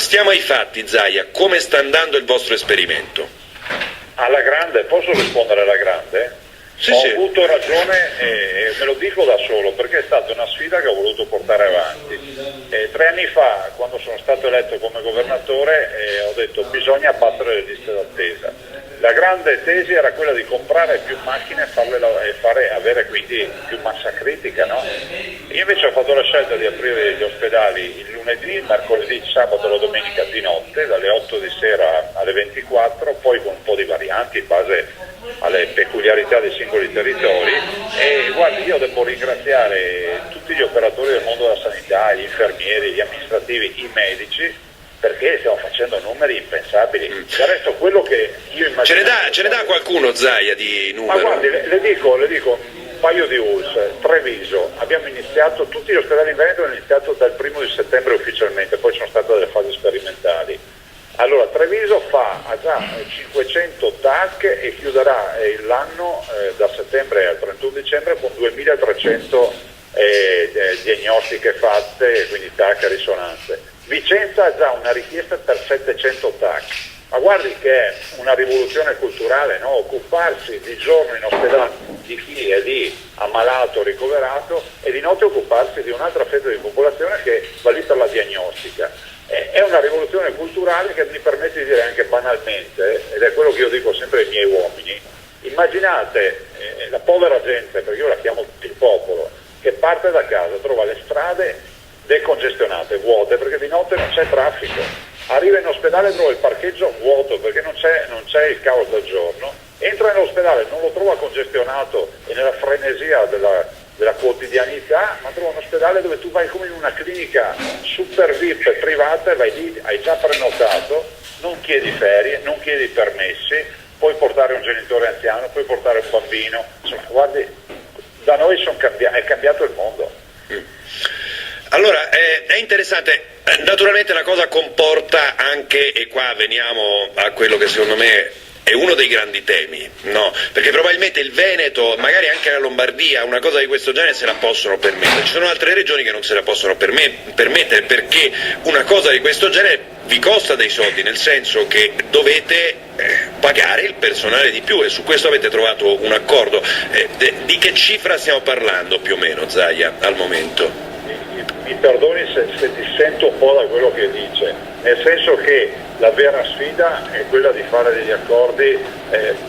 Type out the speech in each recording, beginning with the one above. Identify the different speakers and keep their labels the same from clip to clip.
Speaker 1: Stiamo ai fatti, Zaia, come sta andando il vostro esperimento?
Speaker 2: Alla grande, posso rispondere alla grande?
Speaker 1: Sì,
Speaker 2: Ho
Speaker 1: sì.
Speaker 2: avuto ragione e me lo dico da solo, perché è stata una sfida che ho voluto portare avanti. 3 anni fa, quando sono stato eletto come governatore, ho detto bisogna abbattere le liste d'attesa. La grande tesi era quella di comprare più macchine e avere quindi più massa critica, no? Io invece ho fatto la scelta di aprire gli ospedali il lunedì, il mercoledì, il sabato e la domenica di notte, dalle 8 di sera alle 24, poi con un po' di varianti in base alle peculiarità dei singoli territori. E guardi, io devo ringraziare tutti gli operatori del mondo della sanità, gli infermieri, gli amministrativi, i medici, perché stiamo facendo numeri impensabili. Del resto quello che io immaginavo...
Speaker 1: Ce ne dà qualcuno, Zaia, di
Speaker 2: Ma
Speaker 1: numero?
Speaker 2: guardi, le dico un paio di ULSS. Treviso, abbiamo iniziato, tutti gli ospedali in Veneto hanno iniziato dal 1° settembre ufficialmente, poi sono state delle fasi sperimentali. Allora, Treviso ha già 500 TAC e chiuderà l'anno da settembre al 31 dicembre con 2300 diagnostiche fatte, quindi TAC e risonanze. Vicenza ha già una richiesta per 700 TAC. Ma guardi che è una rivoluzione culturale, no? Occuparsi di giorno in ospedale di chi è lì ammalato, ricoverato, e di notte occuparsi di un'altra fetta di popolazione che va lì per la diagnostica. È una rivoluzione culturale che mi permette di dire anche banalmente, ed è quello che io dico sempre ai miei uomini: immaginate la povera gente, perché io la chiamo il popolo, che parte da casa, trova le strade decongestionate, vuote, perché di notte non c'è traffico, arriva in ospedale e trova il parcheggio vuoto perché non c'è il caos del giorno, entra nell'ospedale, non lo trova congestionato e nella frenesia della quotidianità, ma trova un ospedale dove tu vai come in una clinica super VIP privata, vai lì, hai già prenotato, non chiedi ferie, non chiedi permessi, puoi portare un genitore anziano, puoi portare un bambino, insomma, guardi, da noi è cambiato il mondo.
Speaker 1: Allora, è interessante, naturalmente la cosa comporta anche, e qua veniamo a quello che secondo me è uno dei grandi temi, no? Perché probabilmente il Veneto, magari anche la Lombardia, una cosa di questo genere se la possono permettere. Ci sono altre regioni che non se la possono permettere, perché una cosa di questo genere vi costa dei soldi, nel senso che dovete pagare il personale di più, e su questo avete trovato un accordo. Di che cifra stiamo parlando più o meno, Zaia, al momento?
Speaker 2: Mi perdoni se dissento un po' da quello che dice, nel senso che la vera sfida è quella di fare degli accordi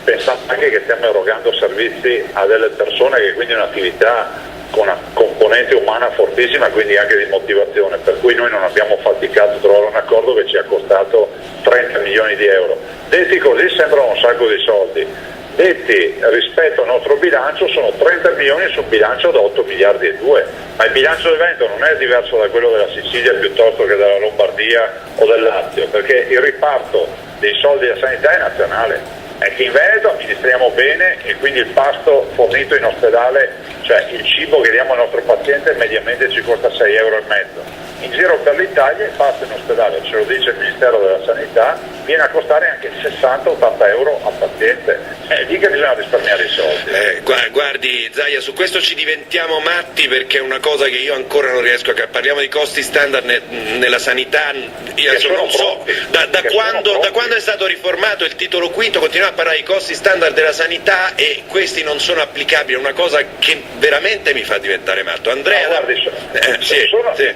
Speaker 2: pensando anche che stiamo erogando servizi a delle persone, che quindi è un'attività con una componente umana fortissima, quindi anche di motivazione, per cui noi non abbiamo faticato a trovare un accordo che ci ha costato 30 milioni di euro. Detti così sembrano un sacco di soldi, detti rispetto al nostro bilancio sono 30 milioni su un bilancio da 8 miliardi e 2, ma il bilancio del Veneto non è diverso da quello della Sicilia piuttosto che della Lombardia o del Lazio, perché il riparto dei soldi della sanità è nazionale. È che in Veneto amministriamo bene e quindi il pasto fornito in ospedale, cioè il cibo che diamo al nostro paziente, mediamente ci costa 6,5 euro. In giro per l'Italia il pasto in ospedale, ce lo dice il Ministero della Sanità, viene a costare anche 60-80 euro al paziente. È lì che bisogna risparmiare i soldi.
Speaker 1: Guardi, Zaia, su questo ci diventiamo matti, perché è una cosa che io ancora non riesco a capire. Parliamo di costi standard nella sanità, io non so, da quando è stato riformato il titolo quinto continuiamo a parlare di costi standard della sanità e questi non sono applicabili, è una cosa che veramente mi fa diventare matto. Andrea,
Speaker 2: guardi,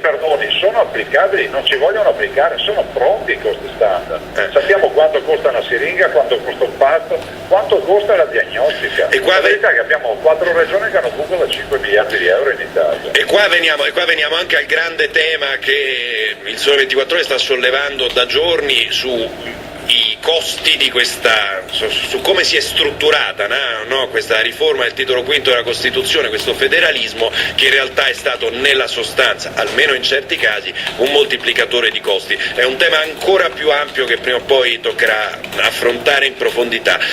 Speaker 2: perdoni, sono applicabili, non ci vogliono applicare, sono pronti i costi standard. Sappiamo quanto costa una siringa, quanto costa un pasto, quanto costa la diagnostica.
Speaker 1: E qua
Speaker 2: la verità è che abbiamo 4 regioni che hanno buco da 5 miliardi di euro in Italia.
Speaker 1: E qua veniamo anche al grande tema che il Sole 24 Ore sta sollevando da giorni i costi di su come si è strutturata, no? Questa riforma del titolo quinto della Costituzione, questo federalismo che in realtà è stato nella sostanza, almeno in certi casi, un moltiplicatore di costi. È un tema ancora più ampio che prima o poi toccherà affrontare in profondità.